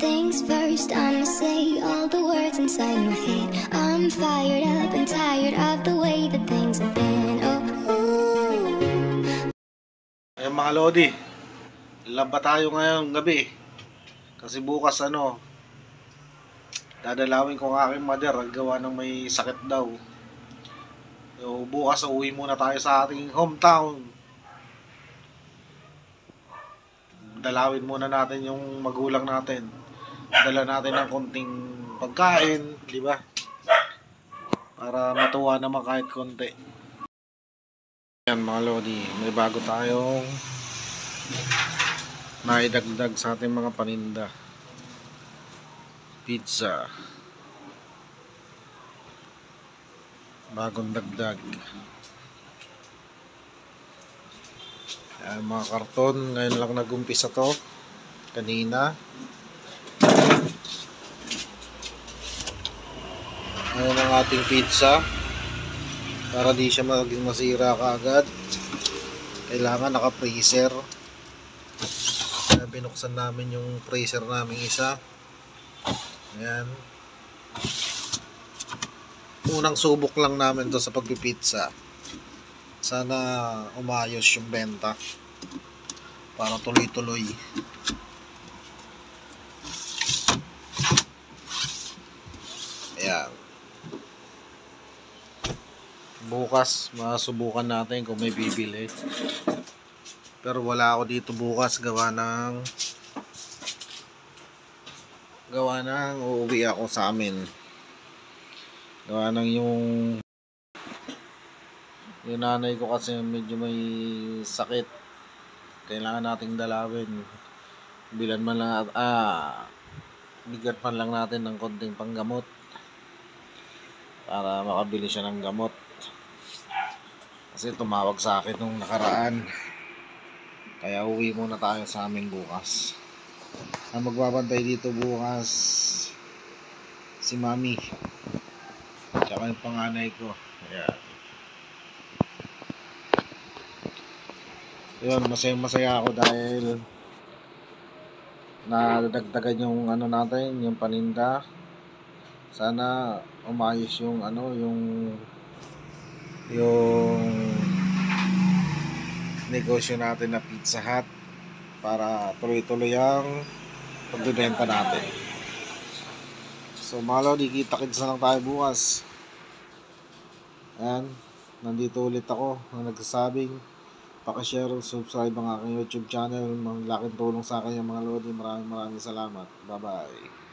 things first, I'ma say all the words inside my head. I'm fired up and tired of the way that things have been. Ayun mga Lodi, laba tayo ngayong gabi. Kasi bukas dadalawin ko ang aking mother, gawa ng may sakit daw. So bukas uwi muna tayo sa ating hometown. Dalawin muna natin yung magulang natin. Dala natin ng konting pagkain, di ba? Para matuwa naman kahit konti. Yan mga Lodi, may bago tayong naidagdag sa ating mga paninda. Pizza. Bagong dagdag. Yan, mga karton. Ngayon lang nag-umpisa to. Kanina. Ngayon ang ating pizza. Para di siya maging masira kaagad. Kailangan naka-freezer. Kaya binuksan namin yung freezer namin isa. Ayan. Unang subok lang namin to sa pagpipizza. Sana umayos yung benta para tuloy-tuloy. Ayan. Bukas masubukan natin kung may bibili. Pero wala ako dito bukas gawa ng uuwi ako sa amin. Gawa ng yung nanay ko kasi medyo may sakit. Kailangan nating dalawin. Bigyan man lang natin ng konting panggamot para makabili siya ng gamot. Kasi tumawag sa akin nung nakaraan. Kaya uwi muna tayo sa amin bukas. Ang magbabantay dito bukas si Mami tsaka yung panganay ko. Ayan. Yun, masaya ako dahil nadagdagan yung natin, yung paninda. Sana umayos yung negosyo natin na Pizza Hut para tuloy-tuloy ang pagbibenta natin. So mga Lodi, kita-kits na lang tayo bukas. Ayan, nandito ulit ako na nagsasabing paki-share at subscribe ang aking YouTube channel. Malaking tulong sa akin yung mga Lodi. Maraming salamat. Bye bye.